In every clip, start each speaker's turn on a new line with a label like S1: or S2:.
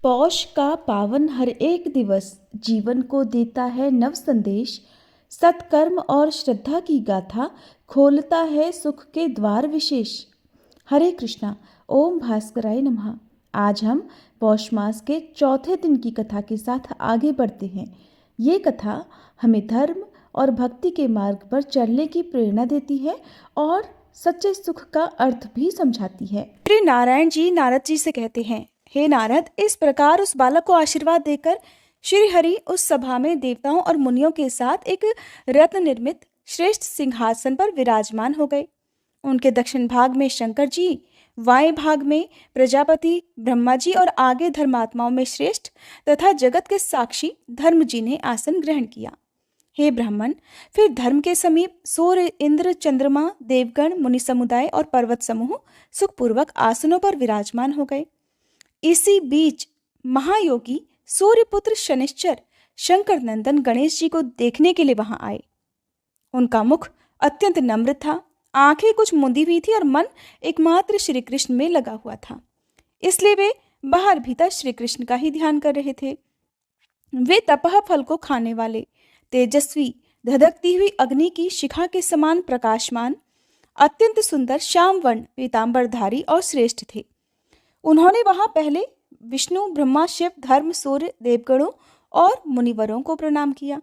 S1: पौष का पावन हर एक दिवस जीवन को देता है नव संदेश। सत्कर्म और श्रद्धा की गाथा खोलता है सुख के द्वार विशेष। हरे कृष्णा। ओम भास्कराय नमः। आज हम पौष मास के चौथे दिन की कथा के साथ आगे बढ़ते हैं। ये कथा हमें धर्म और भक्ति के मार्ग पर चलने की प्रेरणा देती है और सच्चे सुख का अर्थ भी समझाती है। श्री नारायण जी नारद जी से कहते हैं, हे नारद, इस प्रकार उस बालक को आशीर्वाद देकर श्री हरि उस सभा में देवताओं और मुनियों के साथ एक रत्न निर्मित श्रेष्ठ सिंहासन पर विराजमान हो गए। उनके दक्षिण भाग में शंकर जी, वायें भाग में प्रजापति ब्रह्मा जी और आगे धर्मात्माओं में श्रेष्ठ तथा जगत के साक्षी धर्म जी ने आसन ग्रहण किया। हे ब्राह्मण, फिर धर्म के समीप सूर्य, इंद्र, चंद्रमा, देवगण, मुनि समुदाय और पर्वत समूह सुखपूर्वक आसनों पर विराजमान हो गए। इसी बीच महायोगी सूर्यपुत्र शनिश्चर शंकर नंदन गणेश जी को देखने के लिए वहां आए। उनका मुख अत्यंत नम्र था, आंखें कुछ मुंदी हुई थी और मन एकमात्र श्री कृष्ण में लगा हुआ था। इसलिए वे बाहर भीतर श्री कृष्ण का ही ध्यान कर रहे थे। वे तपह फल को खाने वाले, तेजस्वी, धधकती हुई अग्नि की शिखा के समान प्रकाशमान, अत्यंत सुंदर श्याम वर्ण पीतांबरधारी और श्रेष्ठ थे। उन्होंने वहां पहले विष्णु, ब्रह्मा, शिव, धर्म, सूर्य, देवगणों और मुनिवरों को प्रणाम किया।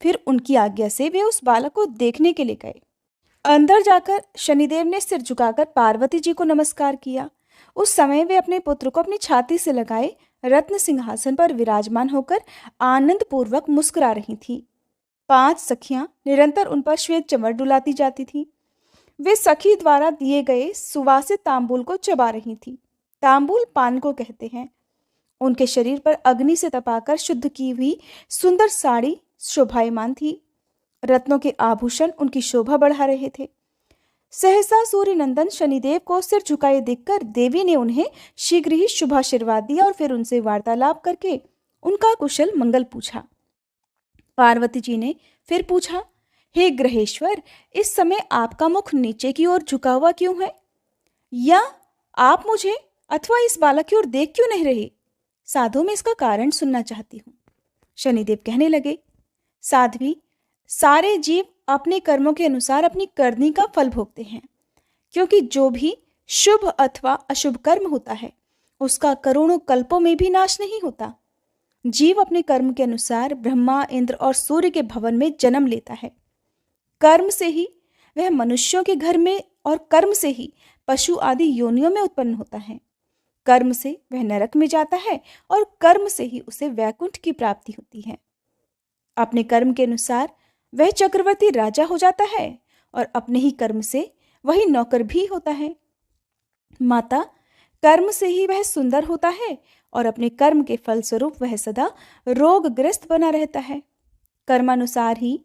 S1: फिर उनकी आज्ञा से वे उस बालक को देखने के लिए गए। अंदर जाकर शनिदेव ने सिर झुकाकर पार्वती जी को नमस्कार किया। उस समय वे अपने पुत्र को अपनी छाती से लगाए रत्न सिंहासन पर विराजमान होकर आनंद पूर्वक मुस्कुरा रही थीं। 5 सखियां निरंतर उन पर श्वेत चमर डुलाती जाती थीं। वे सखी द्वारा दिए गए सुवासित तांबूल को चबा रही थीं। तांबूल पान को कहते हैं। उनके शरीर पर अग्नि से तपाकर शुद्ध की हुई सुंदर साड़ी शोभायमान थी। रत्नों के आभूषण उनकी शोभा बढ़ा रहे थे। सहसा सूर्य नंदन शनिदेव को सिर झुकाए देखकर देवी ने उन्हें शीघ्र ही शुभाशीर्वाद दिया और फिर उनसे वार्तालाप करके उनका कुशल मंगल पूछा। पार्वती जी ने फिर पूछा, हे ग्रहेश्वर, इस समय आपका मुख नीचे की ओर झुका हुआ क्यों है? या आप मुझे अथवा इस बालक की ओर देख क्यों नहीं रहे? साधु, मैं इसका कारण सुनना चाहती हूँ। शनिदेव कहने लगे, साध्वी, सारे जीव अपने कर्मों के अनुसार अपनी करनी का फल भोगते हैं, क्योंकि जो भी शुभ अथवा अशुभ कर्म होता है उसका करोड़ों कल्पों में भी नाश नहीं होता। जीव अपने कर्म के अनुसार ब्रह्मा, इंद्र और सूर्य के भवन में जन्म लेता है। कर्म से ही वह मनुष्यों के घर में और कर्म से ही पशु आदि योनियों में उत्पन्न होता है। कर्म से वह नरक में जाता है और कर्म से ही उसे वैकुंठ की प्राप्ति होती है। अपने कर्म के अनुसार वह चक्रवर्ती राजा हो जाता है और अपने ही कर्म से वही नौकर भी होता है। माता, कर्म से ही वह सुंदर होता है और अपने कर्म के फलस्वरूप वह सदा रोगग्रस्त बना रहता है। कर्मानुसार ही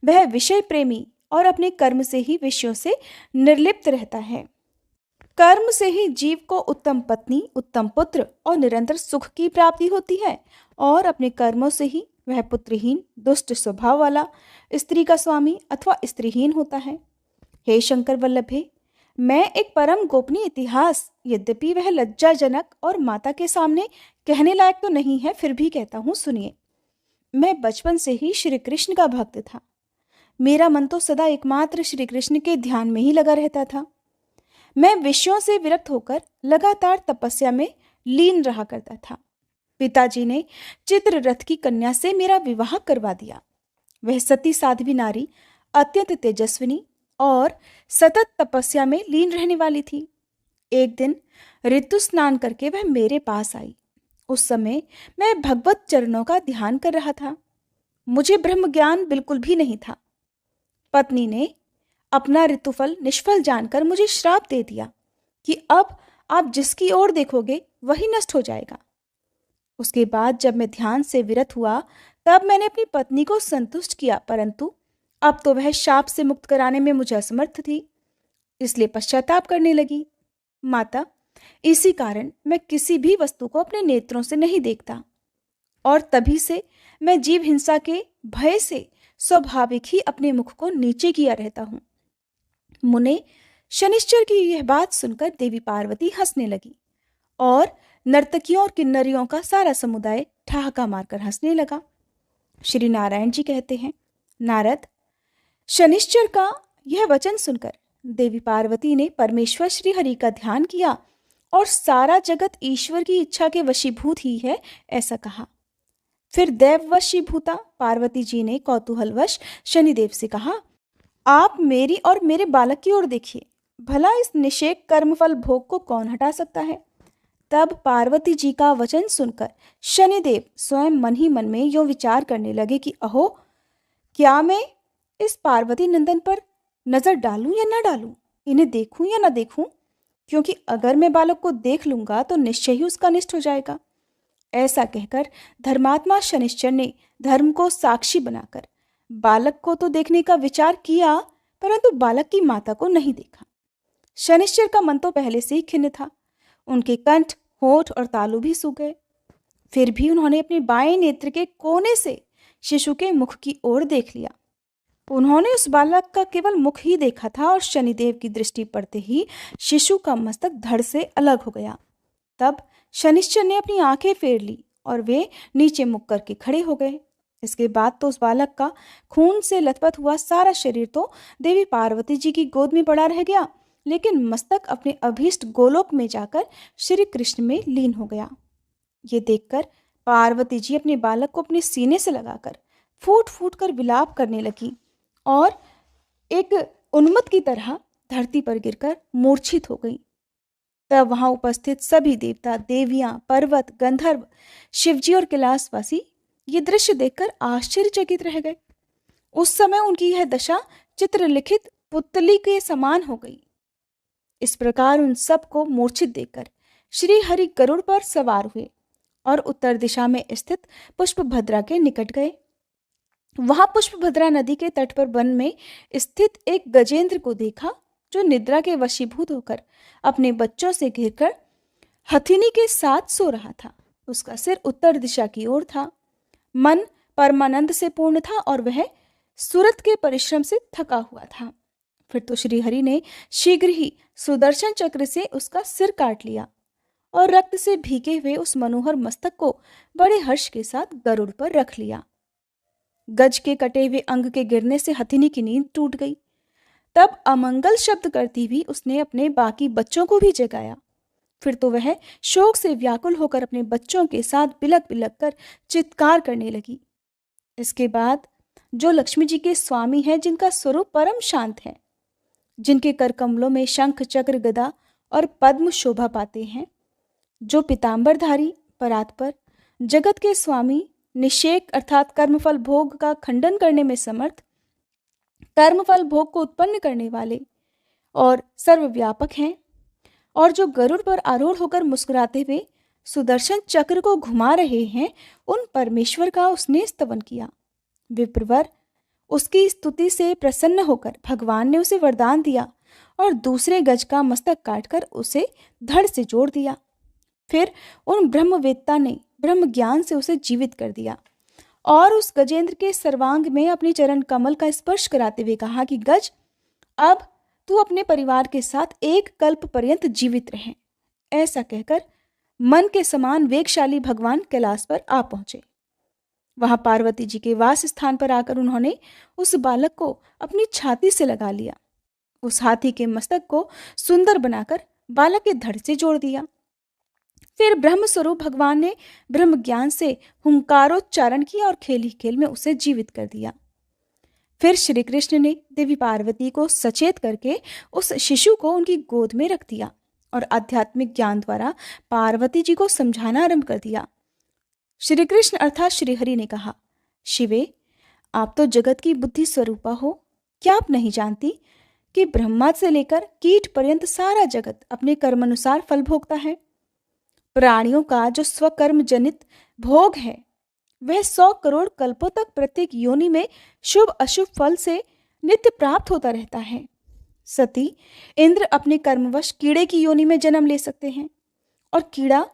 S1: वह विषय प्रेमी और अपने कर्म से ही विषयों से निर्लिप्त रहता है। कर्म से ही जीव को उत्तम पत्नी, उत्तम पुत्र और निरंतर सुख की प्राप्ति होती है और अपने कर्मों से ही वह पुत्रहीन, दुष्ट स्वभाव वाला, स्त्री का स्वामी अथवा स्त्रीहीन होता है। हे शंकर वल्लभे, मैं एक परम गोपनीय इतिहास, यद्यपि वह लज्जाजनक और माता के सामने कहने लायक तो नहीं है, फिर भी कहता हूँ, सुनिए। मैं बचपन से ही श्री कृष्ण का भक्त था। मेरा मन तो सदा एकमात्र श्री कृष्ण के ध्यान में ही लगा रहता था। मैं विषयों से विरक्त होकर लगातार तपस्या में लीन रहा करता था। पिताजी ने चित्ररथ की कन्या से मेरा विवाह करवा दिया। वह सती साध्वी नारी, अत्यंत तेजस्विनी और सतत तपस्या में लीन रहने वाली थी। एक दिन ऋतु स्नान करके वह मेरे पास आई। उस समय मैं भगवत चरणों का ध्यान कर रहा था। मुझे ब्रह्म ज्ञान बिल्कुल भी नहीं था। पत्नी ने अपना ऋतुफल निष्फल जानकर मुझे श्राप दे दिया कि अब आप जिसकी ओर देखोगे वही नष्ट हो जाएगा। उसके बाद जब मैं ध्यान से विरत हुआ तब मैंने अपनी पत्नी को संतुष्ट किया, परंतु अब तो वह शाप से मुक्त कराने में मुझे असमर्थ थी, इसलिए पश्चाताप करने लगी। माता, इसी कारण मैं किसी भी वस्तु को अपने नेत्रों से नहीं देखता और तभी से मैं जीव हिंसा के भय से स्वाभाविक ही अपने मुख को नीचे किया रहता हूँ। मुने, शनिश्चर की यह बात सुनकर देवी पार्वती हंसने लगी और नर्तकियों और किन्नरियों का सारा समुदाय ठहाका मारकर हंसने लगा। श्री नारायण जी कहते हैं, नारद, शनिश्चर का यह वचन सुनकर देवी पार्वती ने परमेश्वर श्री हरि का ध्यान किया और सारा जगत ईश्वर की इच्छा के वशीभूत ही है, ऐसा कहा। फिर दैव वशीभूता पार्वती जी ने कौतूहलवश शनिदेव से कहा, आप मेरी और मेरे बालक की ओर देखिए, भला इस निषेक कर्मफल भोग को कौन हटा सकता है। तब पार्वती जी का वचन सुनकर शनिदेव स्वयं मन ही मन में यूं विचार करने लगे कि अहो, क्या मैं इस पार्वती नंदन पर नजर डालूं या ना डालूं, इन्हें देखूं या ना देखूं, क्योंकि अगर मैं बालक को देख लूंगा तो निश्चय ही उसका अनिष्ट हो जाएगा। ऐसा कहकर धर्मात्मा शनिश्चर ने धर्म को साक्षी बनाकर बालक को तो देखने का विचार किया, परंतु बालक की माता को नहीं देखा। शनिश्चर का मन तो पहले से ही खिन्न था। उनके कंठ, होठ और तालू भी सूख गए। फिर भी उन्होंने अपने बाएं नेत्र के कोने से शिशु के मुख की ओर देख लिया। उन्होंने उस बालक का केवल मुख ही देखा था और शनिदेव की दृष्टि पड़ते ही शिशु का मस्तक धड़ से अलग हो गया। तब शनिश्चर ने अपनी आंखें फेर ली और वे नीचे मुख करके खड़े हो गए। इसके बाद तो उस बालक का खून से लथपथ हुआ सारा शरीर तो देवी पार्वती जी की गोद में पड़ा रह गया, लेकिन मस्तक अपने अभीष्ट गोलोक में जाकर श्री कृष्ण में लीन हो गया। ये देखकर पार्वती जी अपने बालक को अपने सीने से लगाकर फूट फूट कर विलाप करने लगी और एक उन्मत्त की तरह धरती पर गिरकर मूर्छित हो गई। तब वहां उपस्थित सभी देवता, देवियां, पर्वत, गंधर्व, शिवजी और कैलाशवासी ये दृश्य देखकर आश्चर्यचकित रह गए। उस समय उनकी यह दशा चित्रलिखित पुतली के समान हो गई। इस प्रकार उन सबको मूर्छित देखकर श्री हरि गरुड़ पर सवार हुए और उत्तर दिशा में स्थित पुष्पभद्रा के निकट गए। वहां पुष्पभद्रा नदी के तट पर वन में स्थित एक गजेंद्र को देखा, जो निद्रा के वशीभूत होकर अपने बच्चों से घिरकर हथिनी के साथ सो रहा था। उसका सिर उत्तर दिशा की ओर था। मन परमानंद से पूर्ण था और वह सूरत के परिश्रम से थका हुआ था। फिर तो श्री हरि ने शीघ्र ही सुदर्शन चक्र से उसका सिर काट लिया और रक्त से भीगे हुए उस मनोहर मस्तक को बड़े हर्ष के साथ गरुड़ पर रख लिया। गज के कटे हुए अंग के गिरने से हथिनी की नींद टूट गई। तब अमंगल शब्द करती हुई उसने अपने बाकी बच्चों को भी जगाया। फिर तो वह शोक से व्याकुल होकर अपने बच्चों के साथ बिलक बिलक कर चित्कार करने लगी। इसके बाद जो लक्ष्मी जी के स्वामी हैं, जिनका स्वरूप परम शांत है, जिनके कर कमलों में शंख, चक्र, गदा और पद्म शोभा पाते हैं, जो पीतांबरधारी, परात्पर, जगत के स्वामी, निषेक अर्थात कर्मफल भोग का खंडन करने में समर्थ, कर्मफल भोग को उत्पन्न करने वाले और सर्वव्यापक हैं, और जो गरुड़ पर आरूढ़ होकर मुस्कुराते हुए सुदर्शन चक्र को घुमा रहे हैं, उन परमेश्वर का उसने स्तवन किया। विप्रवर उसकी स्तुति से प्रसन्न होकर भगवान ने उसे वरदान दिया और दूसरे गज का मस्तक काटकर उसे धड़ से जोड़ दिया। फिर उन ब्रह्मवेत्ता ने ब्रह्म ज्ञान से उसे जीवित कर दिया और उस गजेंद्र के सर्वांग में अपने चरण कमल का स्पर्श कराते हुए कहा कि गज, अब तू अपने परिवार के साथ एक कल्प पर्यंत जीवित रहे। ऐसा कहकर मन के समान वेगशाली भगवान कैलाश पर आ पहुंचे। वहां पार्वती जी के वास स्थान पर आकर उन्होंने उस बालक को अपनी छाती से लगा लिया। उस हाथी के मस्तक को सुंदर बनाकर बालक के धड़ से जोड़ दिया। फिर ब्रह्म स्वरूप भगवान ने ब्रह्म ज्ञान से हुंकारोच्चारण किया और खेल ही खेल में उसे जीवित कर दिया। फिर श्री कृष्ण ने देवी पार्वती को सचेत करके उस शिशु को उनकी गोद में रख दिया और आध्यात्मिक ज्ञान द्वारा पार्वती जी को समझाना आरंभ कर दिया। श्री कृष्ण अर्थात श्री हरि ने कहा, शिवे, आप तो जगत की बुद्धि स्वरूपा हो। क्या आप नहीं जानती कि ब्रह्मा से लेकर कीट पर्यंत सारा जगत अपने कर्मानुसार फल भोगता है। प्राणियों का जो स्वकर्म जनित भोग है, वह 100 करोड़ कल्पों तक प्रत्येक योनि में शुभ अशुभ फल से नित्य प्राप्त होता रहता है। सती, इंद्र अपने कर्मवश कीड़े की योनि में जन्म ले सकते हैं और कीड़ा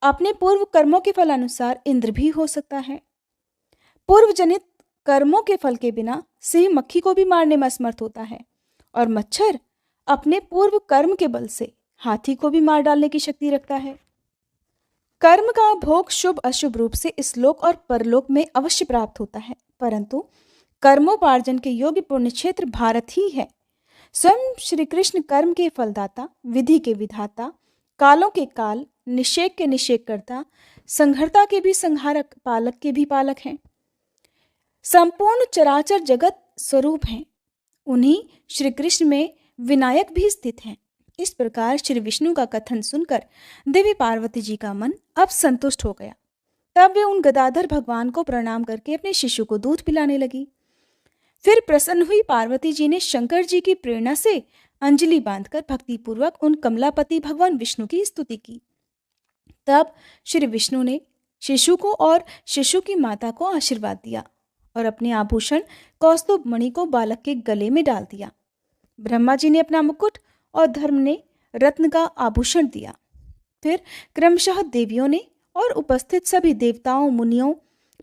S1: अपने पूर्व कर्मों के फलानुसार इंद्र भी हो सकता है। पूर्व जनित कर्मों के फल के बिना सिंह मक्खी को भी मारने में असमर्थ होता है और मच्छर अपने पूर्व कर्म के बल से हाथी को भी मार डालने की शक्ति रखता है। कर्म का भोग शुभ अशुभ रूप से इस लोक और परलोक में अवश्य प्राप्त होता है, परंतु कर्मोपार्जन के योग्य पुण्य क्षेत्र भारत ही है। स्वयं श्री कृष्ण कर्म के फलदाता, विधि के विधाता, कालों के काल, निषेक के निषेक करता, संहर्ता के भी संहारक, पालक के भी पालक हैं। संपूर्ण चराचर जगत स्वरूप हैं। उन्हीं श्री कृष्ण में विनायक भी स्थित हैं। इस प्रकार श्री विष्णु का कथन सुनकर देवी पार्वती जी का मन अब संतुष्ट हो गया। तब वे उन गदाधर भगवान को प्रणाम करके अपने शिशु को दूध पिलाने लगी। फिर प्रसन्न हुई पार्वती जी ने शंकर जी की प्रेरणा से अंजलि बांधकर भक्तिपूर्वक उन कमलापति भगवान विष्णु की स्तुति की। तब श्री विष्णु ने शिशु को और शिशु की माता को आशीर्वाद दिया और अपने आभूषण कौस्तुभ मणि को बालक के गले में डाल दिया। ब्रह्मा जी ने अपना मुकुट और धर्म ने रत्न का आभूषण दिया। फिर क्रमशः देवियों ने और उपस्थित सभी देवताओं, मुनियों,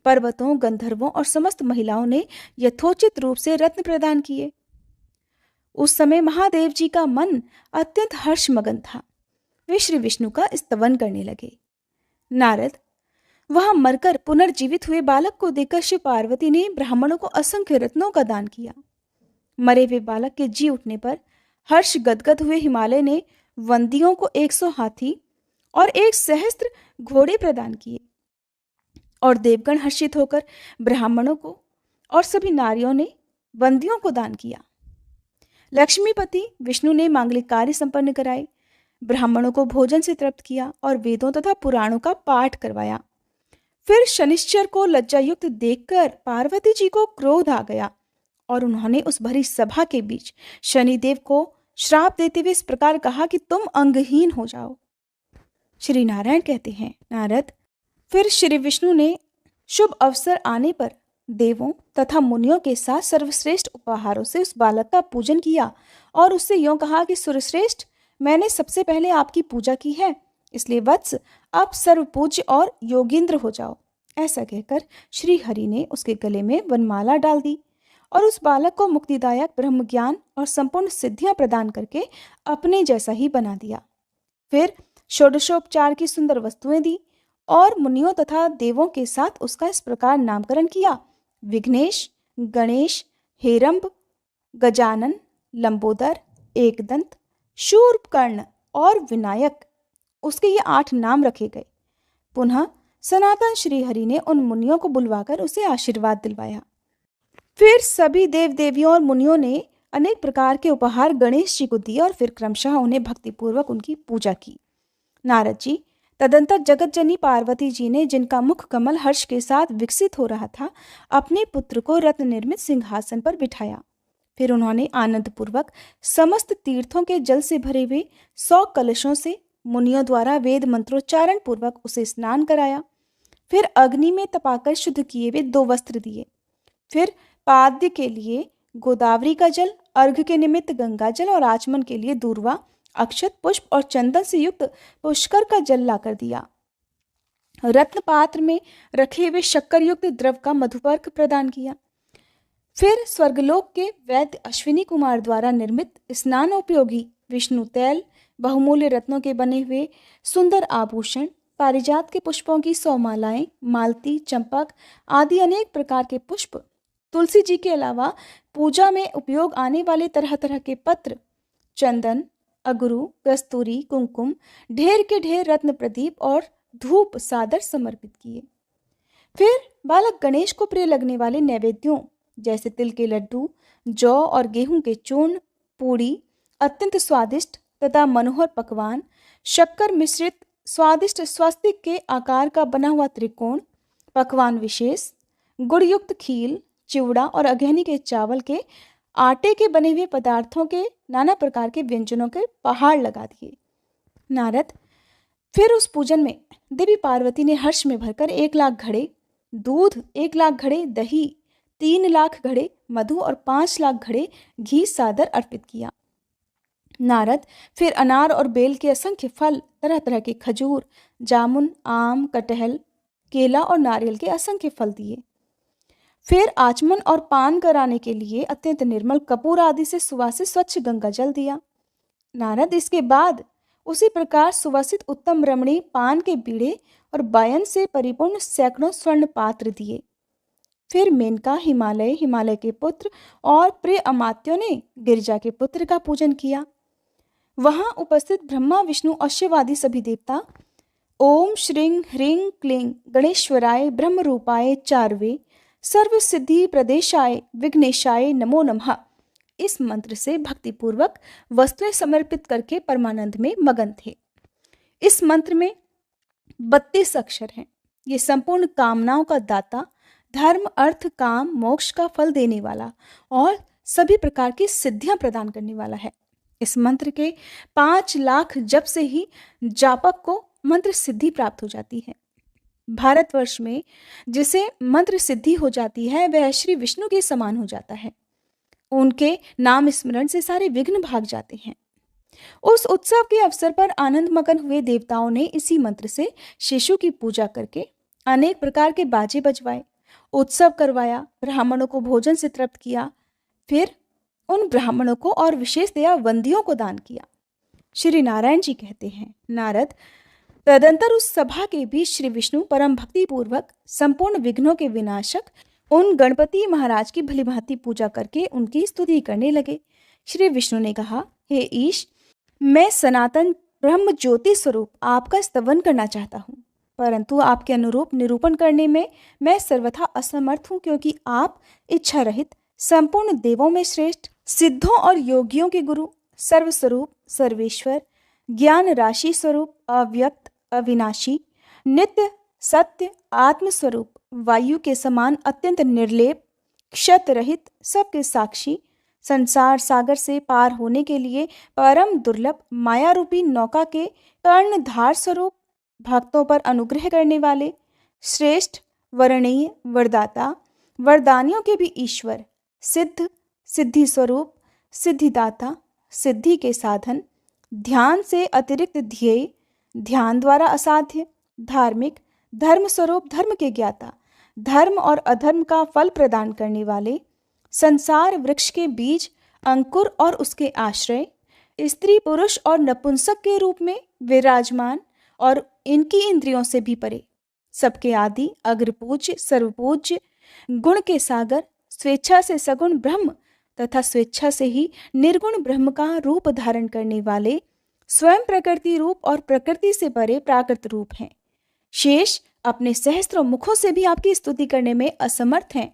S1: पर्वतों, गंधर्वों और समस्त महिलाओं ने यथोचित रूप से रत्न प्रदान किए। उस समय महादेव जी का मन अत्यंत हर्षमगन था। वे श्री विष्णु का स्तवन करने लगे। नारद, वहां मरकर पुनर्जीवित हुए बालक को देखकर शिव पार्वती ने ब्राह्मणों को असंख्य रत्नों का दान किया। मरे हुए बालक के जी उठने पर हर्ष गदगद हुए हिमालय ने वंदियों को 100 हाथी और 1 सहस्त्र घोड़े प्रदान किए और देवगण हर्षित होकर ब्राह्मणों को और सभी नारियों ने वंदियों को दान किया। लक्ष्मीपति विष्णु ने मांगलिक कार्य संपन्न कराए, ब्राह्मणों को भोजन से तृप्त किया और वेदों तथा पुराणों का पाठ करवाया। फिर शनिश्चर को लज्जायुक्त देखकर पार्वती जी को क्रोध आ गया और उन्होंने उस भरी सभा के बीच शनिदेव को श्राप देते हुए इस प्रकार कहा कि तुम अंगहीन हो जाओ। श्री नारायण कहते हैं, नारद, फिर श्री विष्णु ने शुभ अवसर आने पर देवों तथा मुनियों के साथ सर्वश्रेष्ठ उपहारों से उस बालक का पूजन किया और उससे यूं कहा कि सुरश्रेष्ठ, मैंने सबसे पहले आपकी पूजा की है, इसलिए वत्स आप सर्वपूज्य और योगींद्र हो जाओ। ऐसा कहकर श्री हरि ने उसके गले में वनमाला डाल दी और उस बालक को मुक्तिदायक ब्रह्म ज्ञान और संपूर्ण सिद्धियां प्रदान करके अपने जैसा ही बना दिया। फिर षोडशोपचार की सुंदर वस्तुएं दी और मुनियों तथा देवों के साथ उसका इस प्रकार नामकरण किया: विघ्नेश, गणेश, हेरंब, गजानन, लंबोदर, एकदंत, शूर्पकर्ण और विनायक। उसके ये 8 नाम रखे गए। पुनः सनातन श्री हरि ने उन मुनियों को बुलवाकर उसे आशीर्वाद दिलवाया। फिर सभी देव देवियों और मुनियों ने अनेक प्रकार के उपहार गणेश जी को दिए और फिर क्रमशः उन्हें भक्तिपूर्वक उनकी पूजा की। नारद जी, तदंतर जगतजनी पार्वती जी ने, जिनका मुख कमल हर्ष के साथ विकसित हो रहा था, अपने पुत्र को रत्न निर्मित सिंहासन पर बिठाया। फिर उन्होंने आनंद पूर्वक समस्त तीर्थों के जल से भरे हुए 100 कलशों से मुनियों द्वारा वेद मंत्रोच्चारण पूर्वक उसे स्नान कराया। फिर अग्नि में तपाकर शुद्ध किए हुए 2 वस्त्र दिए। फिर पाद्य के लिए गोदावरी का जल, अर्घ के निमित्त गंगा जल और आचमन के लिए दूर्वा, अक्षत, पुष्प और चंदन से युक्त पुष्कर का जल लाकर दिया। रत्न पात्र में रखे हुए शक्कर युक्त द्रव का मधुपर्क प्रदान किया। फिर स्वर्गलोक के वैद्य अश्विनी कुमार द्वारा निर्मित स्नानोपयोगी विष्णु तैल, बहुमूल्य रत्नों के बने हुए सुंदर आभूषण, पारिजात के पुष्पों की 100 मालाएं, मालती, चंपक आदि अनेक प्रकार के पुष्प, तुलसी जी के अलावा पूजा में उपयोग आने वाले तरह तरह के पत्र, चंदन, अगरू, कस्तूरी, कुमकुम, ढेर के ढेर रत्न प्रदीप और धूप सादर समर्पित किए। फिर बालक गणेश को प्रिय लगने वाले नैवेद्यों जैसे तिल के लड्डू, जौ और गेहूं के चूर्ण, पूड़ी, अत्यंत स्वादिष्ट तथा मनोहर पकवान, शक्कर मिश्रित स्वादिष्ट स्वस्तिक के आकार का बना हुआ त्रिकोण पकवान विशेष, गुड़युक्त खील, चिवड़ा और अगहनी के चावल के आटे के बने हुए पदार्थों के नाना प्रकार के व्यंजनों के पहाड़ लगा दिए। नारद, फिर उस पूजन में देवी पार्वती ने हर्ष में भरकर 1 लाख घड़े दूध, 1 लाख घड़े दही, 3 लाख घड़े मधु और 5 लाख घड़े घी सादर अर्पित किया। नारद, फिर अनार और बेल के असंख्य फल, तरह तरह के खजूर, जामुन, आम, कटहल, केला और नारियल के असंख्य फल दिए। फिर आचमन और पान कराने के लिए अत्यंत निर्मल कपूर आदि से सुवासित स्वच्छ गंगा जल दिया। नारद, इसके बाद
S2: उसी प्रकार सुवासित उत्तम रमणी पान के बीड़े और बायन से परिपूर्ण सैकड़ों स्वर्ण पात्र दिए। फिर मेनका हिमालय, हिमालय के पुत्र और प्रिय अमात्यों ने गिरिजा के पुत्र का पूजन किया। वहां उपस्थित ब्रह्मा, विष्णु और शिव आदि सभी देवता ओम श्रीं ह्रीं क्लीं गणेश्वराय ब्रह्म रूपाय चार्वे सर्व सिद्धि प्रदेशाय विघ्नेशाय नमो नमः इस मंत्र से भक्तिपूर्वक वस्तुएं समर्पित करके परमानंद में मगन थे। इस मंत्र में 32 अक्षर हैं। ये संपूर्ण कामनाओं का दाता, धर्म, अर्थ, काम, मोक्ष का फल देने वाला और सभी प्रकार की सिद्धियां प्रदान करने वाला है। इस मंत्र के 5 लाख जप से ही जापक को मंत्र सिद्धि प्राप्त हो जाती है। भारतवर्ष में जिसे मंत्र सिद्धि हो जाती है वह श्री विष्णु के समान हो जाता है। उनके नाम स्मरण से सारे विघ्न भाग जाते हैं। उस उत्सव के अवसर पर आनंद मगन हुए देवताओं ने इसी मंत्र से शिशु की पूजा करके अनेक प्रकार के बाजे बजवाए, उत्सव करवाया, ब्राह्मणों को भोजन से तृप्त किया, फिर उन ब्राह्मणों को और विशेष दया वंदियों को दान किया। श्री नारायण जी कहते हैं, नारद तदंतर उस सभा के बीच श्री विष्णु परम भक्ति पूर्वक संपूर्ण विघ्नों के विनाशक उन गणपति महाराज की भलीभांति पूजा करके उनकी स्तुति करने लगे। श्री विष्णु ने कहा, हे ईश, मैं सनातन ब्रह्म ज्योति स्वरूप आपका स्तवन करना चाहता हूँ, परंतु आपके अनुरूप निरूपण करने में मैं सर्वथा असमर्थ हूँ, क्योंकि आप इच्छा रहित, संपूर्ण देवों में श्रेष्ठ, सिद्धों और योगियों के गुरु, सर्वस्वरूप, सर्वेश्वर, ज्ञान राशि स्वरूप, अव्यक्त, अविनाशी, नित्य, सत्य, आत्मस्वरूप, वायु के समान अत्यंत निर्लेप, क्षत रहित, सबके साक्षी, संसार सागर से पार होने के लिए परम दुर्लभ माया रूपी नौका के कर्णधार स्वरूप, भक्तों पर अनुग्रह करने वाले, श्रेष्ठ, वर्णीय, वरदाता, वरदानियों के भी ईश्वर, सिद्ध, सिद्धि स्वरूप, सिद्धिदाता, सिद्धि के साधन, ध्यान से अतिरिक्त ध्येय, ध्यान द्वारा असाध्य, धार्मिक, धर्म स्वरूप, धर्म के ज्ञाता, धर्म और अधर्म का फल प्रदान करने वाले, संसार वृक्ष के बीज, अंकुर और उसके आश्रय, स्त्री, पुरुष और नपुंसक के रूप में विराजमान और इनकी इंद्रियों से भी परे, सबके आदि, अग्रपूज्य, सर्वपूज्य, गुण के सागर, स्वेच्छा से सगुण ब्रह्म तथा स्वेच्छा से ही निर्गुण ब्रह्म का रूप धारण करने वाले, स्वयं प्रकृति रूप और प्रकृति से परे प्राकृत रूप हैं। शेष अपने सहस्त्रों मुखों से भी आपकी स्तुति करने में असमर्थ हैं।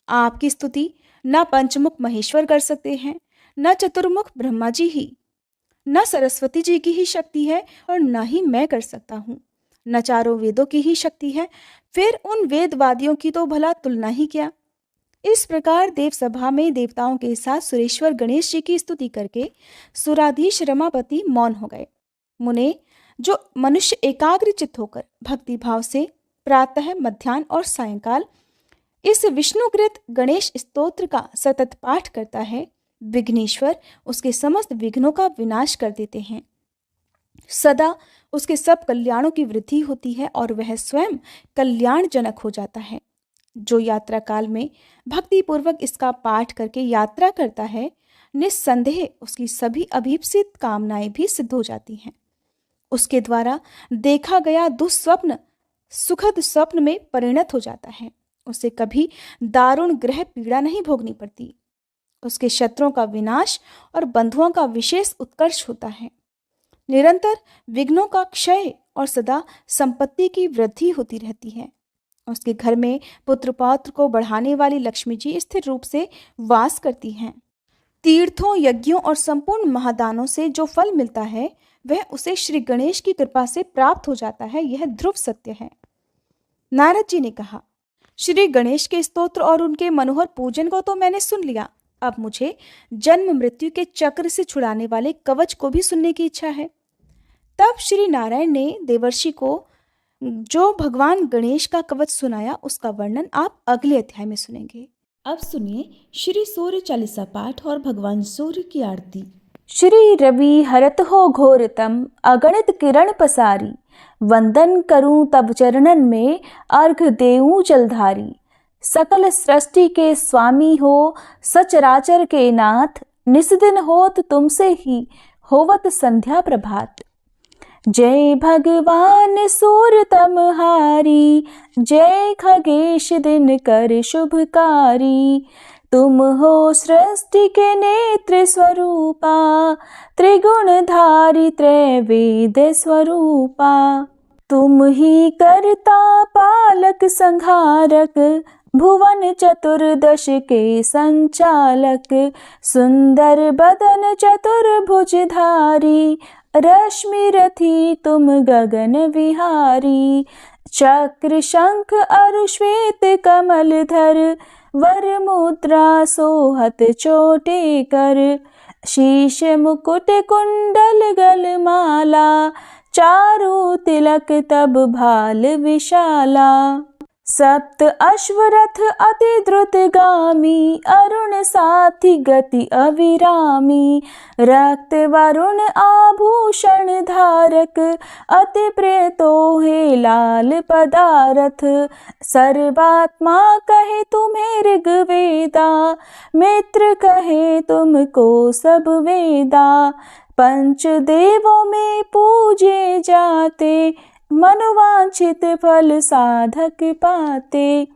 S2: आपकी स्तुति न पंचमुख महेश्वर कर सकते हैं, न चतुर्मुख ब्रह्मा जी ही, न सरस्वती जी की ही शक्ति है और न ही मैं कर सकता हूँ, न चारों वेदों की ही शक्ति है, फिर उन वेदवादियों की तो भला तुलना ही क्या। इस प्रकार देव सभा में देवताओं के साथ सुरेश्वर गणेश जी की स्तुति करके सुराधीश रमापति मौन हो गए। मुने, जो मनुष्य एकाग्र चित्त होकर भक्ति भाव से प्रातः, मध्याह्न और सायंकाल इस विष्णुकृत गणेश स्तोत्र का सतत पाठ करता है, विघ्नेश्वर उसके समस्त विघ्नों का विनाश कर देते हैं। सदा उसके सब कल्याणों की वृद्धि होती है और वह स्वयं कल्याणजनक हो जाता है। जो यात्रा काल में भक्ति पूर्वक इसका पाठ करके यात्रा करता है, निस्संदेह उसकी सभी अभीप्सित कामनाएं भी सिद्ध हो जाती हैं। उसके द्वारा देखा गया दुस्वप्न सुखद स्वप्न में परिणत हो जाता है। उसे कभी दारुण ग्रह पीड़ा नहीं भोगनी पड़ती। उसके शत्रुओं का विनाश और बंधुओं का विशेष उत्कर्ष होता है। निरंतर विघ्नों का क्षय और सदा संपत्ति की वृद्धि होती रहती है। उसके घर में पुत्र पौत्र को बढ़ाने वाली लक्ष्मी जी स्थिर रूप से वास करती हैं। तीर्थों, यज्ञों और संपूर्ण महादानों से जो फल मिलता है वह उसे श्री गणेश की कृपा से प्राप्त हो जाता है। यह ध्रुव सत्य है। नारद जी ने कहा, श्री गणेश के स्तोत्र और उनके मनोहर पूजन को तो मैंने सुन लिया, अब मुझे जन्म मृत्यु के चक्र से छुड़ाने वाले कवच को भी सुनने की इच्छा है। तब श्री नारायण ने देवर्षि को जो भगवान गणेश का कवच सुनाया उसका वर्णन आप अगले अध्याय में सुनेंगे।
S1: अब सुनिए श्री सूर्य चालीसा पाठ और भगवान सूर्य की आरती।
S3: श्री रवि हरत हो घोरतम अगणित किरण पसारी, वंदन करूं तब चरणन में अर्घ देऊं जलधारी। सकल सृष्टि के स्वामी हो सचराचर के नाथ, निस्दिन होत तुमसे ही होवत संध्या प्रभात। जय भगवान सूरतमहारी, जय खगेश दिनकर शुभकारी। तुम हो सृष्टि के नेत्र स्वरूपा, त्रिगुणधारी त्रैवेद स्वरूपा। तुम ही कर्ता पालक संहारक, भुवन चतुर्दश के संचालक। सुंदर बदन चतुर्भुजधारी, रश्मि रथी तुम गगन विहारी। चक्र शंख अरु श्वेत कमलधर, वर मुद्रा सोहत चोटे कर। शीश मुकुट कुंडल गलमाला, चारु तिलक तब भाल विशाला। सप्त अश्वरथ अति द्रुतगामी, अरुण साथी गति अविरामी। रक्त वरुण आभूषण धारक, अति प्रिय तोहे लाल पदारथ। सर्वात्मा कहे तुम्हें ऋग्वेदा, मित्र कहे तुमको सब वेदा। पंच देवों में पूजे जाते, मनोवांछित फल साधक पाते।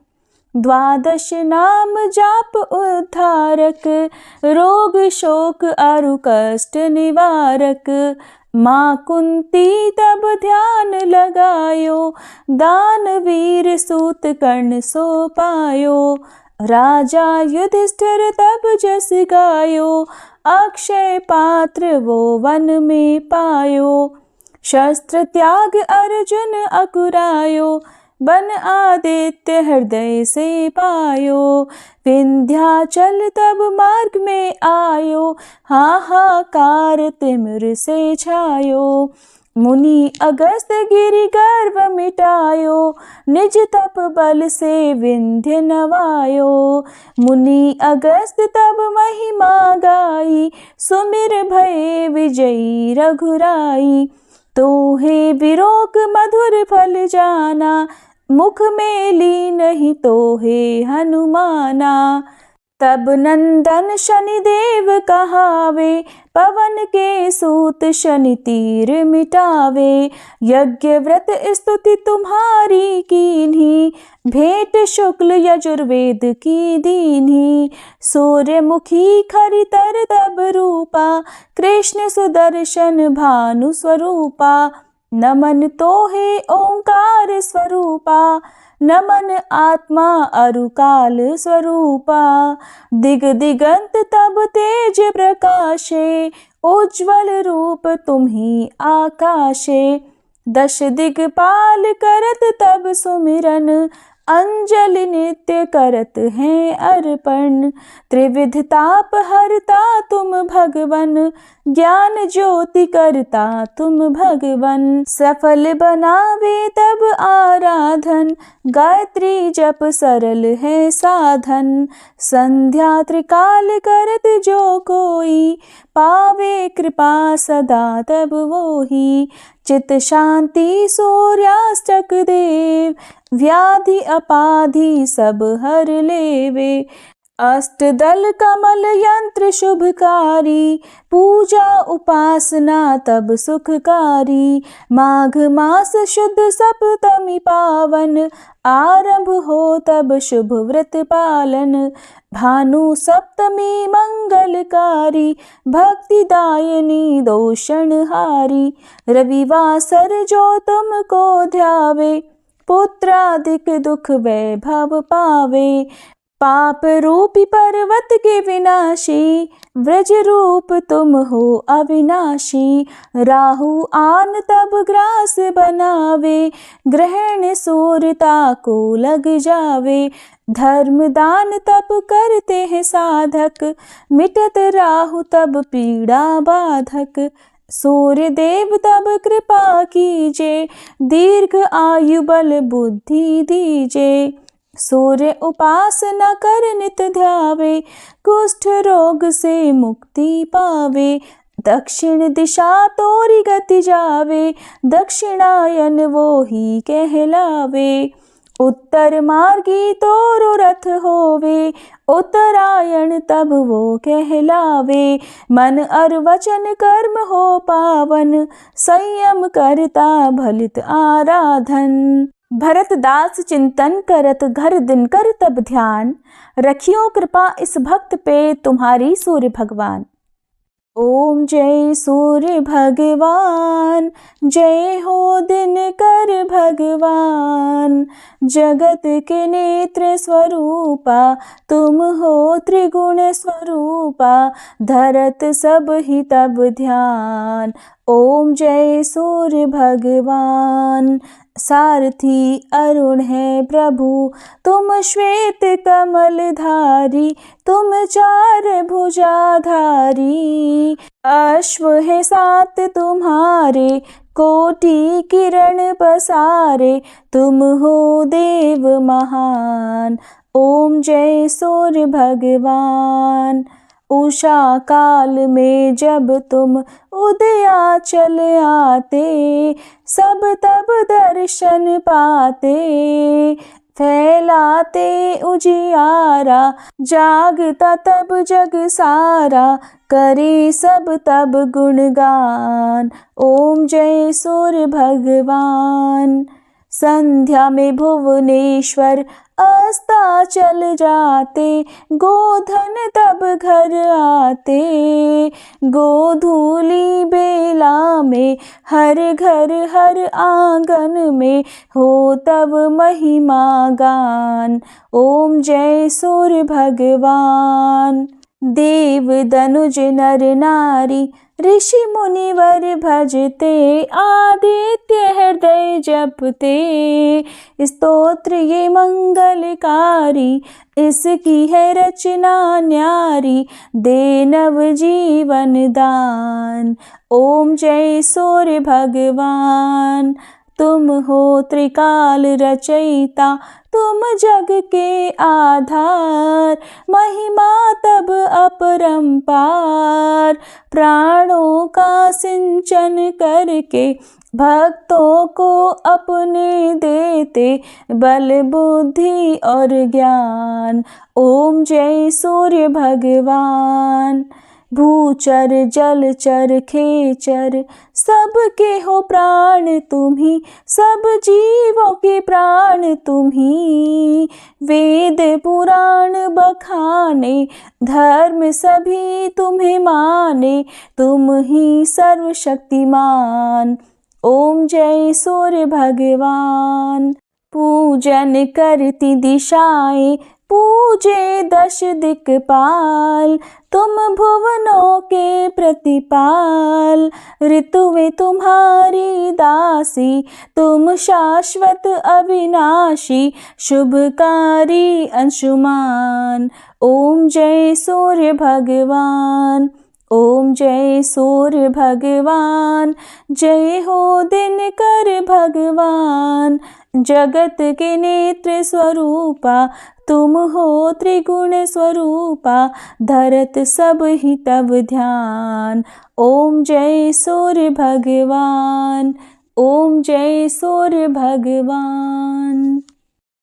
S3: द्वादश नाम जाप उद्धारक, रोग शोक अरु कष्ट निवारक। माँ कुंती तब ध्यान लगायो, दानवीर सूत कर्ण सो पायो। राजा युधिष्ठिर तब जस गायो, अक्षय पात्र वो वन में पायो। शस्त्र त्याग अर्जुन अकुरायो, बन आदित्य हृदय से पायो। विंध्याचल तब मार्ग में आयो, हाहाकार तिमिर से छायो। मुनि अगस्त गिरि गर्व मिटायो, निज तप बल से विंध्य नवायो। मुनि अगस्त तब महिमा गाई, सुमिर भये विजयी रघुराई। तोहे विरोक मधुर फल जाना, मुख में ली नहीं तोहे हनुमाना। तब नंदन शनिदेव कहावे, पवन के सूत शनि तीर मिटावे। यज्ञ व्रत स्तुति तुम्हारी कीन्ही, भेंट शुक्ल यजुर्वेद की दीन्ही। सूर्यमुखी खरितर तब रूपा, कृष्ण सुदर्शन भानु स्वरूपा। नमन तोहे ओंकार स्वरूपा, नमन आत्मा अरुकाल स्वरूपा। दिग दिगंत तब तेज प्रकाशे, उज्ज्वल रूप तुम्ही आकाशे। दश दिगपाल करत तब सुमिरन, अंजलि नित्य करत हैं अर्पण। त्रिविध ताप हरता तुम भगवन, ज्ञान ज्योति करता तुम भगवन। सफल बनावे तब आराधन, गायत्री जप सरल है साधन। संध्या त्रिकाल करत जो कोई, पावे कृपा सदा तब वोही। चित शांति सूर्यास्तक देव, व्याधि अपाधि सब हर लेवे। अष्टदल कमल यंत्र शुभकारी, पूजा उपासना तब सुखकारी। माघ मास शुद्ध सप्तमी पावन, आरंभ हो तब शुभ व्रत पालन। भानु सप्तमी मंगलकारी, भक्तिदायिनी दोषणहारी। रविवासर जो तुमको ध्यावे, पुत्राधिक दुख वैभव पावे। पाप रूपी पर्वत के विनाशी, व्रज रूप तुम हो अविनाशी। राहु आन तब ग्रास बनावे, ग्रहण सूर्यता को लग जावे। धर्म दान तब करते हैं साधक, मिटत राहु तब पीड़ा बाधक। सूर्य देव तब कृपा कीजे, दीर्घ आयु बल बुद्धि दीजे। सूर्य उपासना कर नित ध्यावे, कुष्ठ रोग से मुक्ति पावे। दक्षिण दिशा तोरी गति जावे, दक्षिणायन वो ही कहलावे। उत्तर मार्गी तोरो रथ होवे, उत्तरायण तब वो कहलावे। मन और वचन कर्म हो पावन, संयम करता भलित आराधन। भरत दास चिंतन करत घर दिन कर तब ध्यान, रखियो कृपा इस भक्त पे तुम्हारी सूर्य भगवान। ओम जय सूर्य भगवान, जय हो दिनकर भगवान। जगत के नेत्र स्वरूपा, तुम हो त्रिगुण स्वरूपा, धरत सब ही तब ध्यान। ओम जय सूर्य भगवान। सारथी अरुण है प्रभु, तुम श्वेत कमल धारी, तुम चार भुजाधारी। अश्व है सात तुम्हारे, कोटि किरण पसारे, तुम हो देव महान। ओम जय सूर्य भगवान। उषा काल में जब तुम उदयाचल आते, सब तब दर्शन पाते। फैलाते उजियारा, जागता तब जग सारा, करे सब तब गुणगान। ओम जय सूर्य भगवान। संध्या में भुवनेश्वर अस्ताचल जाते, गोधन तब घर आते। गोधूली बेला में हर घर हर आंगन में, हो तब महिमा गान। ओम जय सूर्य भगवान। देव दनुज नर नारी, ऋषि मुनिवर भजते, आदित्य हृदय जपते। स्तोत्र ये मंगलकारी, इसकी है रचना न्यारी, दे नव जीवन दान। ओम जय सूर्य भगवान। तुम हो त्रिकाल रचयिता, तुम जग के आधार, महिमा तब अपरंपार। प्राणों का सिंचन करके, भक्तों को अपने देते, बल बुद्धि और ज्ञान। ओम जय सूर्य भगवान। भूचर जलचर खेचर, सबके हो प्राण तुम्ही, सब जीवों के प्राण तुम्ही। वेद पुराण बखाने, धर्म सभी तुम्हें माने, तुम ही सर्वशक्तिमान। ओम जय सूर्य भगवान। पूजन करती दिशाएं, पूजे दश दिक्पाल, तुम भुवनों के प्रतिपाल। ऋतुएं तुम्हारी दासी, तुम शाश्वत अविनाशी, शुभकारी अंशुमान। ओम जय सूर्य भगवान। ओम जय सूर्य भगवान। जय हो दिनकर भगवान। जगत के नेत्र स्वरूपा, तुम हो त्रिगुण स्वरूपा, धरत सब ही तब ध्यान। ओम जय सूर्य भगवान। ओम जय सूर्य भगवान।